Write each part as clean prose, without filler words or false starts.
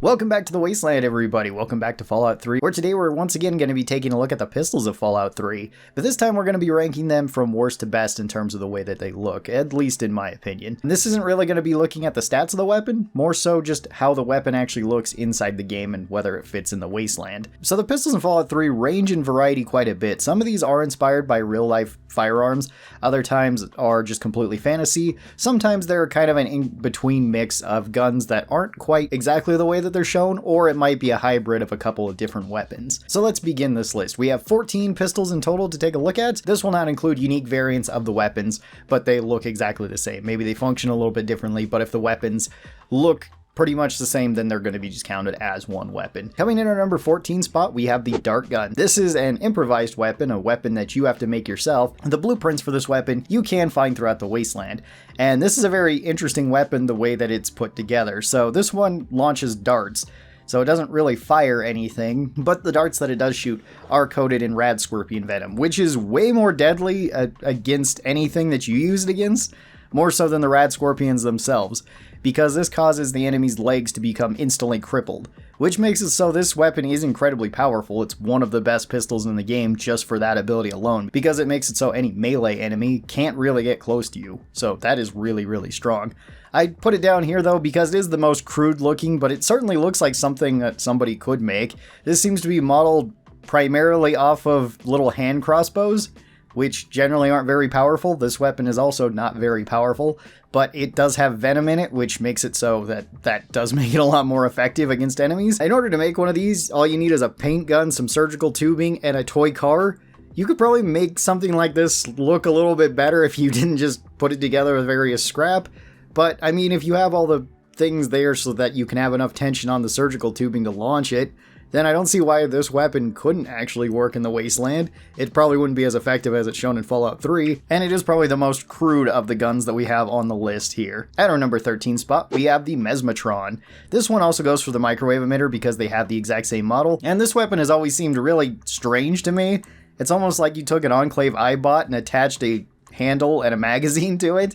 Welcome back to the Wasteland, everybody. Welcome back to Fallout 3, where today we're once again going to be taking a look at the pistols of Fallout 3, but this time we're going to be ranking them from worst to best in terms of the way that they look, at least in my opinion. And this isn't really going to be looking at the stats of the weapon, more so just how the weapon actually looks inside the game and whether it fits in the Wasteland. So the pistols in Fallout 3 range in variety quite a bit. Some of these are inspired by real-life firearms, other times are just completely fantasy, sometimes they're kind of an in-between mix of guns that aren't quite exactly the way that they're shown, or it might be a hybrid of a couple of different weapons. So let's begin this list. We have 14 pistols in total to take a look at. This will not include unique variants of the weapons, but they look exactly the same. Maybe they function a little bit differently, but if the weapons look pretty much the same, then they're going to be just counted as one weapon. Coming in at our number 14 spot, we have the dart gun. This is an improvised weapon, a weapon that you have to make yourself. The blueprints for this weapon you can find throughout the Wasteland, and this is a very interesting weapon the way that it's put together. So this one launches darts, so it doesn't really fire anything, but the darts that it does shoot are coated in rad scorpion venom, which is way more deadly against anything that you use it against, more so than the rad scorpions themselves, because this causes the enemy's legs to become instantly crippled, which makes it so this weapon is incredibly powerful. It's one of the best pistols in the game just for that ability alone, because it makes it so any melee enemy can't really get close to you, so that is really, really strong. I put it down here though because it is the most crude looking, but it certainly looks like something that somebody could make. This seems to be modeled primarily off of little hand crossbows, which generally aren't very powerful. This weapon is also not very powerful, but it does have venom in it, which makes it so that does make it a lot more effective against enemies. In order to make one of these, all you need is a paint gun, some surgical tubing, and a toy car. You could probably make something like this look a little bit better if you didn't just put it together with various scrap. But, I mean, if you have all the things there so that you can have enough tension on the surgical tubing to launch it, then I don't see why this weapon couldn't actually work in the Wasteland. It probably wouldn't be as effective as it's shown in Fallout 3, and it is probably the most crude of the guns that we have on the list here. At our number 13 spot, we have the Mesmatron. This one also goes for the microwave emitter because they have the exact same model, and this weapon has always seemed really strange to me. It's almost like you took an Enclave iBot and attached a handle and a magazine to it,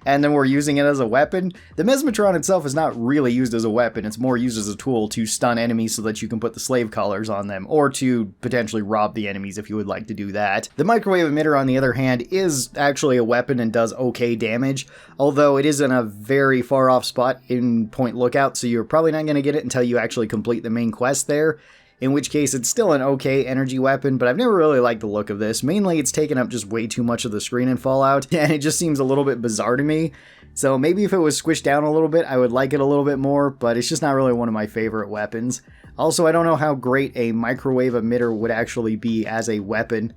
and then we're using it as a weapon. The Mesmatron itself is not really used as a weapon, it's more used as a tool to stun enemies so that you can put the slave collars on them, or to potentially rob the enemies if you would like to do that. The microwave emitter, on the other hand, is actually a weapon and does okay damage, although it is in a very far off spot in Point Lookout, so you're probably not going to get it until you actually complete the main quest there, in which case it's still an okay energy weapon, but I've never really liked the look of this. Mainly it's taken up just way too much of the screen in Fallout, and it just seems a little bit bizarre to me. So maybe if it was squished down a little bit, I would like it a little bit more, but it's just not really one of my favorite weapons. Also, I don't know how great a microwave emitter would actually be as a weapon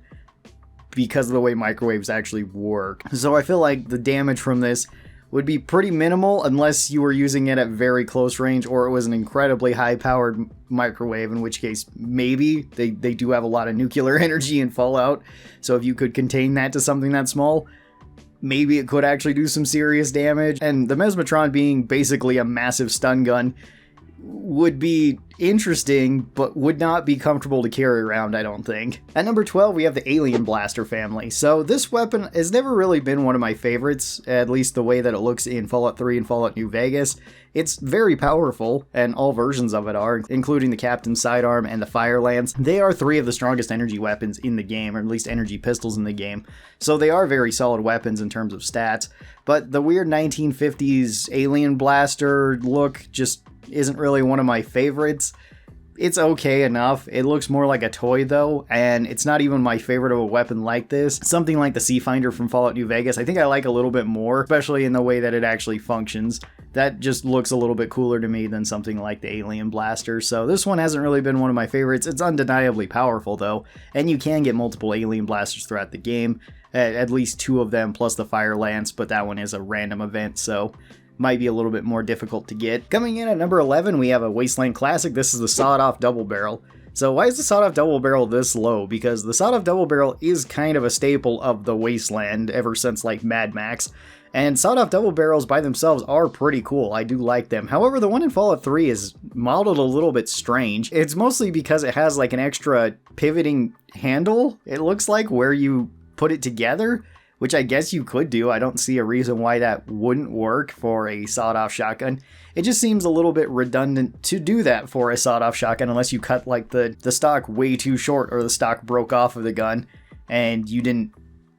because of the way microwaves actually work. So I feel like the damage from this would be pretty minimal unless you were using it at very close range or it was an incredibly high-powered microwave, in which case maybe they do have a lot of nuclear energy in Fallout, so if you could contain that to something that small, maybe it could actually do some serious damage. And the Mesmatron being basically a massive stun gun would be interesting, but would not be comfortable to carry around, I don't think. At number 12, we have the Alien Blaster family. So this weapon has never really been one of my favorites, at least the way that it looks in Fallout 3 and Fallout New Vegas. It's very powerful, and all versions of it are, including the Captain's Sidearm and the Fire Lance. They are three of the strongest energy weapons in the game, or at least energy pistols in the game, so they are very solid weapons in terms of stats. But the weird 1950s Alien Blaster look just isn't really one of my favorites. It's okay enough. It looks more like a toy though, and it's not even my favorite of a weapon like this. Something like the Sea Finder from Fallout New Vegas, I think I like a little bit more, especially in the way that it actually functions. That just looks a little bit cooler to me than something like the Alien Blaster, so this one hasn't really been one of my favorites. It's undeniably powerful though, and you can get multiple Alien Blasters throughout the game, at least 2 of them plus the Fire Lance, but that one is a random event, so might be a little bit more difficult to get. Coming in at number 11, we have a Wasteland classic. This is the sawed-off double barrel. So why is the sawed-off double barrel this low? Because the sawed-off double barrel is kind of a staple of the Wasteland ever since like Mad Max. And sawed-off double barrels by themselves are pretty cool. I do like them. However, the one in Fallout 3 is modeled a little bit strange. It's mostly because it has like an extra pivoting handle, it looks like, where you put it together, which I guess you could do. I don't see a reason why that wouldn't work for a sawed-off shotgun. It just seems a little bit redundant to do that for a sawed-off shotgun unless you cut like the stock way too short or the stock broke off of the gun and you didn't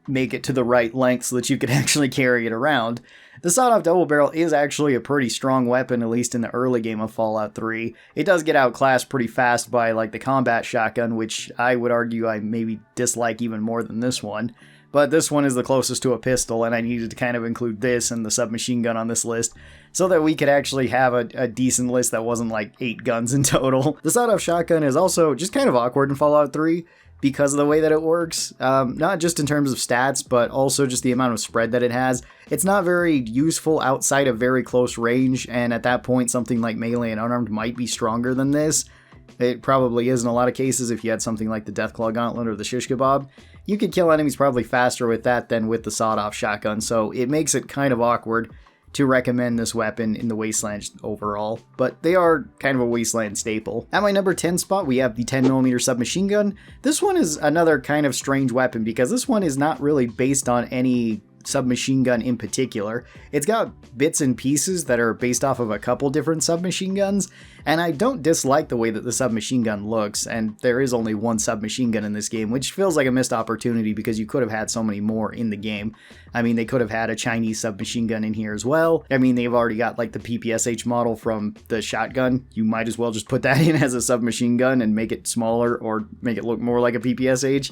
make it to the right length so that you could actually carry it around. The sawed-off double barrel is actually a pretty strong weapon, at least in the early game of Fallout 3. It does get outclassed pretty fast by like the combat shotgun, which I would argue I maybe dislike even more than this one. But this one is the closest to a pistol, and I needed to kind of include this and the submachine gun on this list so that we could actually have a decent list that wasn't like 8 guns in total. The sawed-off shotgun is also just kind of awkward in Fallout 3 because of the way that it works, not just in terms of stats, but also just the amount of spread that it has. It's not very useful outside of very close range, and at that point something like melee and unarmed might be stronger than this. It probably is in a lot of cases if you had something like the Deathclaw Gauntlet or the Shish Kebab. You could kill enemies probably faster with that than with the sawed-off shotgun, so it makes it kind of awkward to recommend this weapon in the Wasteland overall, but they are kind of a Wasteland staple. At my number 10 spot, we have the 10mm submachine gun. This one is another kind of strange weapon because this one is not really based on any submachine gun in particular. It's got bits and pieces that are based off of a couple different submachine guns, and I don't dislike the way that the submachine gun looks, and there is only one submachine gun in this game, which feels like a missed opportunity because you could have had so many more in the game. I mean, they could have had a Chinese submachine gun in here as well. I mean, they've already got like the PPSH model from the shotgun. You might as well just put that in as a submachine gun and make it smaller or make it look more like a PPSH.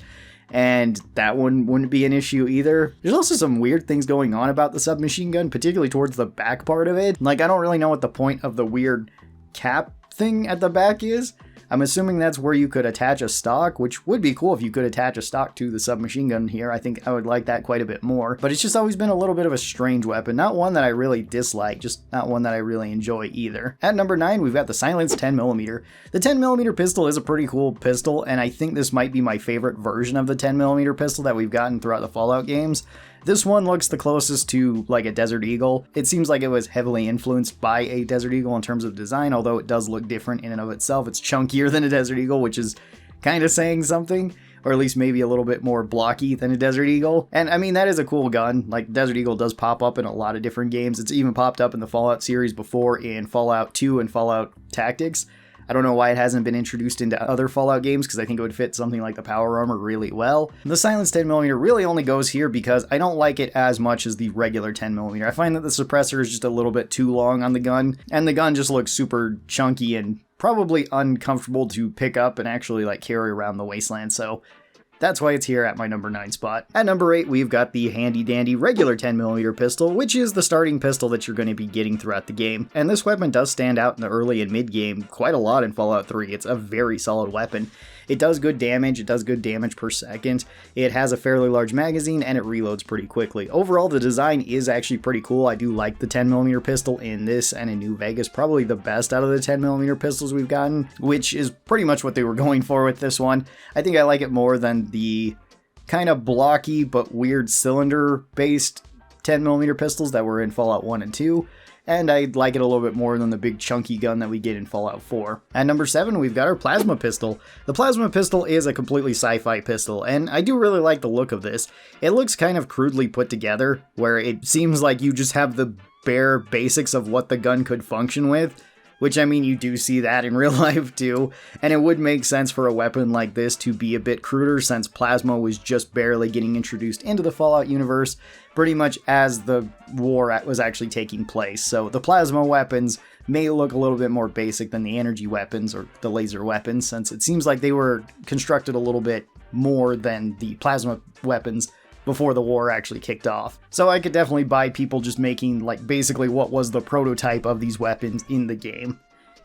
And that one wouldn't be an issue either. There's also some weird things going on about the submachine gun, particularly towards the back part of it. Like, I don't really know what the point of the weird cap thing at the back is. I'm assuming that's where you could attach a stock, which would be cool if you could attach a stock to the submachine gun here. I think I would like that quite a bit more. But it's just always been a little bit of a strange weapon. Not one that I really dislike, just not one that I really enjoy either. At number 9, we've got the silenced 10mm. The 10mm pistol is a pretty cool pistol, and I think this might be my favorite version of the 10mm pistol that we've gotten throughout the Fallout games. This one looks the closest to like a Desert Eagle. It seems like it was heavily influenced by a Desert Eagle in terms of design, although it does look different in and of itself. It's chunkier than a Desert Eagle, which is kind of saying something, or at least maybe a little bit more blocky than a Desert Eagle. And I mean, that is a cool gun. Like, Desert Eagle does pop up in a lot of different games. It's even popped up in the Fallout series before in Fallout 2 and Fallout Tactics. I don't know why it hasn't been introduced into other Fallout games, because I think it would fit something like the power armor really well. The silenced 10mm really only goes here because I don't like it as much as the regular 10mm. I find that the suppressor is just a little bit too long on the gun, and the gun just looks super chunky and probably uncomfortable to pick up and actually like carry around the Wasteland, so that's why it's here at my number 9 spot. At number 8, we've got the handy dandy regular 10mm pistol, which is the starting pistol that you're going to be getting throughout the game. And this weapon does stand out in the early and mid game quite a lot in Fallout 3. It's a very solid weapon. It does good damage, per second, it has a fairly large magazine, and it reloads pretty quickly. Overall, the design is actually pretty cool. I do like the 10mm pistol in this and in New Vegas, probably the best out of the 10mm pistols we've gotten, which is pretty much what they were going for with this one. I think I like it more than the kind of blocky but weird cylinder-based 10mm pistols that were in Fallout 1 and 2. And I like it a little bit more than the big chunky gun that we get in Fallout 4. At number 7, we've got our plasma pistol. The plasma pistol is a completely sci-fi pistol, and I do really like the look of this. It looks kind of crudely put together, where it seems like you just have the bare basics of what the gun could function with, which, I mean, you do see that in real life too, and it would make sense for a weapon like this to be a bit cruder since plasma was just barely getting introduced into the Fallout universe pretty much as the war was actually taking place. So the plasma weapons may look a little bit more basic than the energy weapons or the laser weapons, since it seems like they were constructed a little bit more than the plasma weapons before the war actually kicked off. So I could definitely buy people just making like basically what was the prototype of these weapons in the game.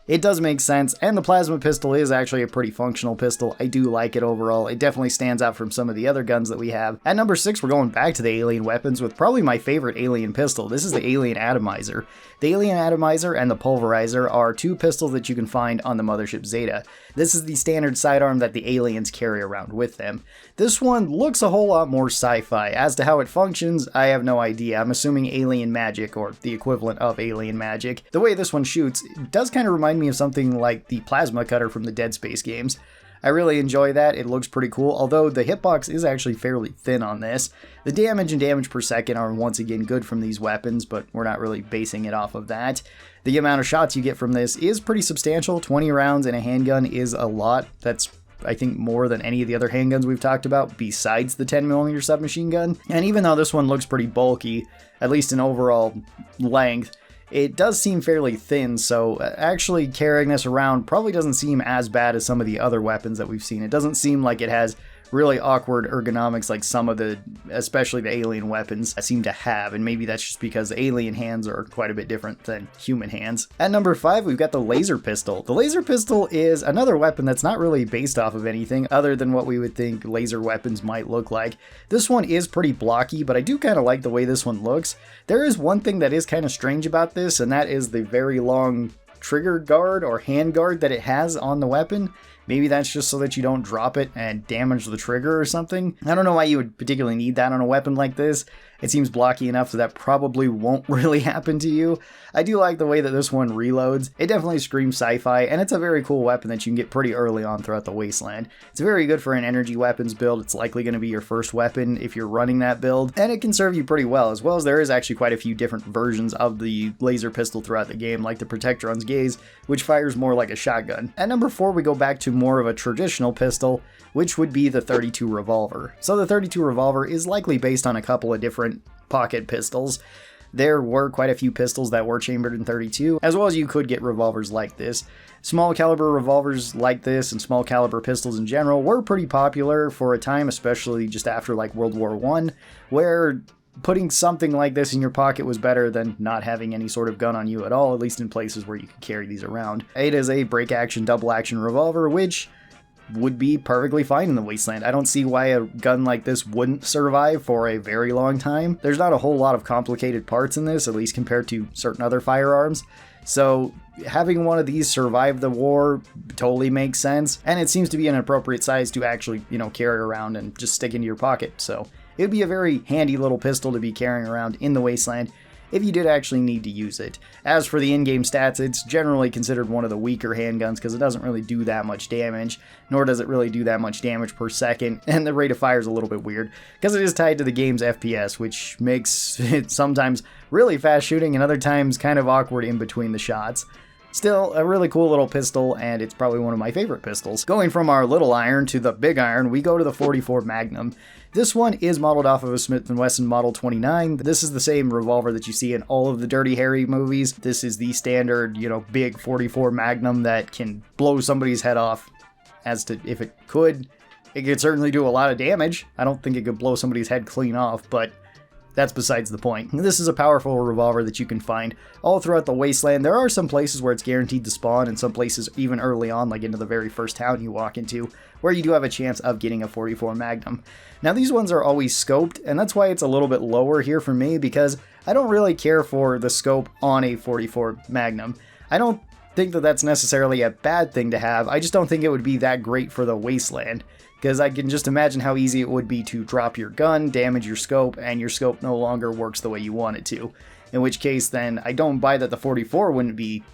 It does make sense, and the plasma pistol is actually a pretty functional pistol. I do like it overall. It definitely stands out from some of the other guns that we have. At number 6, we're going back to the alien weapons with probably my favorite alien pistol. This is the alien atomizer. The alien atomizer and the pulverizer are two pistols that you can find on the mothership Zeta. This is the standard sidearm that the aliens carry around with them. This one looks a whole lot more sci-fi. As to how it functions, I have no idea. I'm assuming alien magic, or the equivalent of alien magic. The way this one shoots, it does kind of remind me of something like the plasma cutter from the Dead Space games. I really enjoy that. It looks pretty cool, although the hitbox is actually fairly thin on this. The damage and damage per second are once again good from these weapons, but we're not really basing it off of that. The amount of shots you get from this is pretty substantial. 20 rounds in a handgun is a lot. That's, I think, more than any of the other handguns we've talked about besides the 10mm submachine gun. And even though this one looks pretty bulky, at least in overall length, it does seem fairly thin, so actually carrying this around probably doesn't seem as bad as some of the other weapons that we've seen. It doesn't seem like it has really awkward ergonomics like some of the, especially the alien weapons, seem to have, and maybe that's just because the alien hands are quite a bit different than human hands. At number 5, we've got the laser pistol. The laser pistol is another weapon that's not really based off of anything other than what we would think laser weapons might look like. This one is pretty blocky, but I do kind of like the way this one looks. There is one thing that is kind of strange about this, and that is the very long trigger guard or hand guard that it has on the weapon. Maybe that's just so that you don't drop it and damage the trigger or something. I don't know why you would particularly need that on a weapon like this. It seems blocky enough so that probably won't really happen to you. I do like the way that this one reloads. It definitely screams sci-fi, and it's a very cool weapon that you can get pretty early on throughout the Wasteland. It's very good for an energy weapons build. It's likely going to be your first weapon if you're running that build, and it can serve you pretty well, as there is actually quite a few different versions of the laser pistol throughout the game, like the Protectron's Gaze, which fires more like a shotgun. At number 4, we go back to more of a traditional pistol, which would be the 32 revolver. So the 32 revolver is likely based on a couple of different pocket pistols. There were quite a few pistols that were chambered in 32, as well as you could get revolvers like this. Small caliber revolvers like this and small caliber pistols in general were pretty popular for a time, especially just after like World War I, where putting something like this in your pocket was better than not having any sort of gun on you at all, at least in places where you could carry these around. It is a break action, double action revolver, which would be perfectly fine in the Wasteland. I don't see why a gun like this wouldn't survive for a very long time. There's not a whole lot of complicated parts in this, at least compared to certain other firearms. So having one of these survive the war totally makes sense, and it seems to be an appropriate size to actually, carry around and just stick into your pocket. So it would be a very handy little pistol to be carrying around in the Wasteland if you did actually need to use it. As for the in-game stats, it's generally considered one of the weaker handguns because it doesn't really do that much damage, nor does it really do that much damage per second, and the rate of fire is a little bit weird because it is tied to the game's FPS, which makes it sometimes really fast shooting and other times kind of awkward in between the shots. Still, a really cool little pistol, and it's probably one of my favorite pistols. Going from our little iron to the big iron, we go to the 44 Magnum. This one is modeled off of a Smith & Wesson Model 29. This is the same revolver that you see in all of the Dirty Harry movies. This is the standard, big 44 Magnum that can blow somebody's head off. As to if it could certainly do a lot of damage. I don't think it could blow somebody's head clean off, but that's besides the point. This is a powerful revolver that you can find all throughout the Wasteland. There are some places where it's guaranteed to spawn, and some places even early on, like into the very first town you walk into, where you do have a chance of getting a 44 Magnum. Now these ones are always scoped, and that's why it's a little bit lower here for me, because I don't really care for the scope on a 44 Magnum. I don't think that that's necessarily a bad thing to have, I just don't think it would be that great for the Wasteland. Because I can just imagine how easy it would be to drop your gun, damage your scope, and your scope no longer works the way you want it to. In which case, then, I don't buy that the 44 wouldn't be,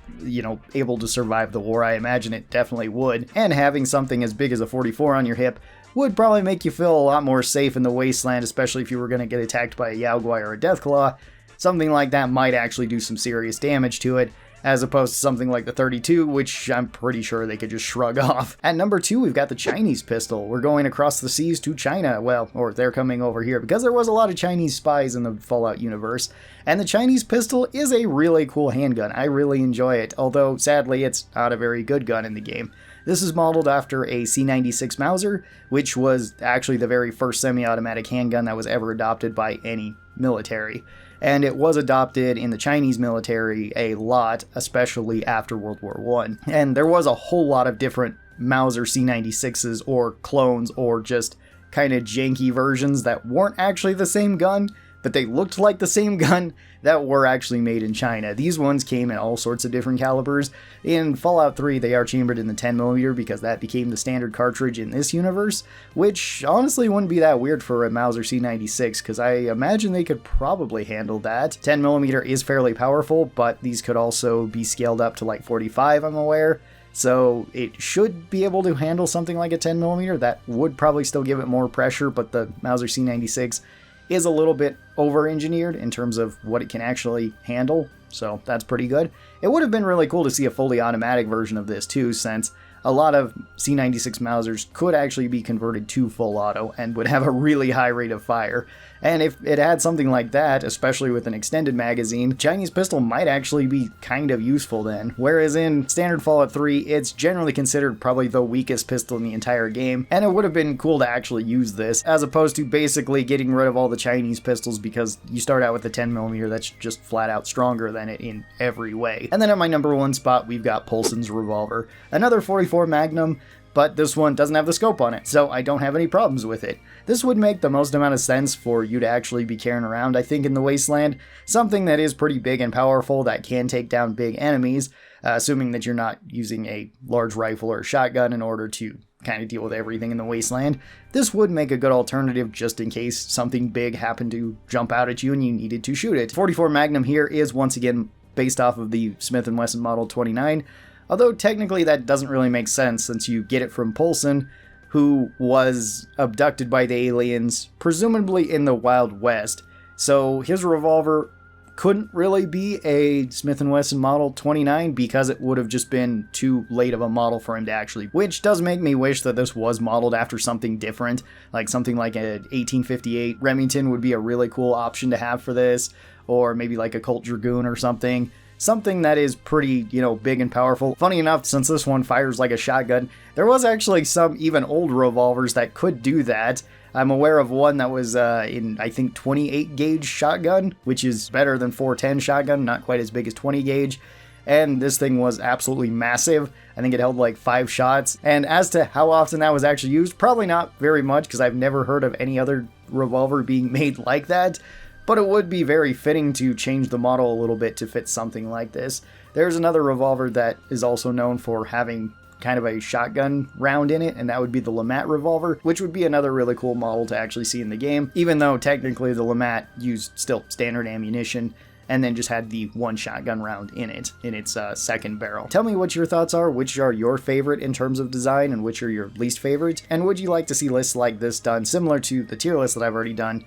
able to survive the war. I imagine it definitely would. And having something as big as a 44 on your hip would probably make you feel a lot more safe in the Wasteland, especially if you were going to get attacked by a Yaogwai or a Deathclaw. Something like that might actually do some serious damage to it, as opposed to something like the 32, which I'm pretty sure they could just shrug off. At number 2, we've got the Chinese pistol. We're going across the seas to China, or they're coming over here, because there was a lot of Chinese spies in the Fallout universe, and the Chinese pistol is a really cool handgun. I really enjoy it, although sadly it's not a very good gun in the game. This is modeled after a C96 Mauser, which was actually the very first semi-automatic handgun that was ever adopted by any military. And it was adopted in the Chinese military a lot, especially after World War I. And there was a whole lot of different Mauser C96s or clones or just kind of janky versions that weren't actually the same gun, but they looked like the same gun that were actually made in China. These ones came in all sorts of different calibers. In Fallout 3, they are chambered in the 10mm because that became the standard cartridge in this universe, which honestly wouldn't be that weird for a Mauser C96 because I imagine they could probably handle that. 10mm is fairly powerful, but these could also be scaled up to like 45, I'm aware. so it should be able to handle something like a 10mm. That would probably still give it more pressure, but the Mauser C96 is a little bit over-engineered in terms of what it can actually handle, so that's pretty good. It would have been really cool to see a fully automatic version of this too, since a lot of C96 Mausers could actually be converted to full auto and would have a really high rate of fire. And if it had something like that, especially with an extended magazine, Chinese pistol might actually be kind of useful then. Whereas in standard Fallout 3, it's generally considered probably the weakest pistol in the entire game, and it would have been cool to actually use this, as opposed to basically getting rid of all the Chinese pistols because you start out with the 10mm that's just flat out stronger than it in every way. And then at my number 1 spot, we've got Paulson's revolver. Another 44 Magnum, but this one doesn't have the scope on it, so I don't have any problems with it. This would make the most amount of sense for you to actually be carrying around, I think, in the Wasteland. Something that is pretty big and powerful that can take down big enemies, assuming that you're not using a large rifle or shotgun in order to kind of deal with everything in the Wasteland. This would make a good alternative just in case something big happened to jump out at you and you needed to shoot it. 44 Magnum here is once again based off of the Smith & Wesson Model 29, although technically that doesn't really make sense since you get it from Paulson, who was abducted by the aliens, presumably in the Wild West. So his revolver couldn't really be a Smith & Wesson Model 29 because it would have just been too late of a model for him to actually, which does make me wish that this was modeled after something different, like something like a 1858 Remington would be a really cool option to have for this, or maybe like a Colt Dragoon or something. Something that is pretty, big and powerful. Funny enough, since this one fires like a shotgun, there was actually some even old revolvers that could do that. I'm aware of one that was in, I think, 28 gauge shotgun, which is better than 410 shotgun, not quite as big as 20 gauge. And this thing was absolutely massive. I think it held like 5 shots. And as to how often that was actually used, probably not very much, because I've never heard of any other revolver being made like that. But it would be very fitting to change the model a little bit to fit something like this. There's another revolver that is also known for having kind of a shotgun round in it, and that would be the LeMat revolver, which would be another really cool model to actually see in the game, even though technically the LeMat used still standard ammunition and then just had the one shotgun round in it, in its second barrel. Tell me what your thoughts are, which are your favorite in terms of design and which are your least favorite, and would you like to see lists like this done similar to the tier list that I've already done,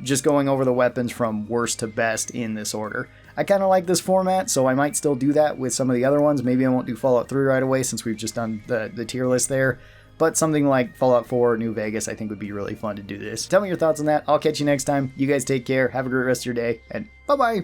just going over the weapons from worst to best in this order. I kind of like this format, so I might still do that with some of the other ones. Maybe I won't do Fallout 3 right away since we've just done the tier list there, but something like Fallout 4 or New Vegas I think would be really fun to do this. Tell me your thoughts on that. I'll catch you next time. You guys take care, have a great rest of your day, and bye-bye!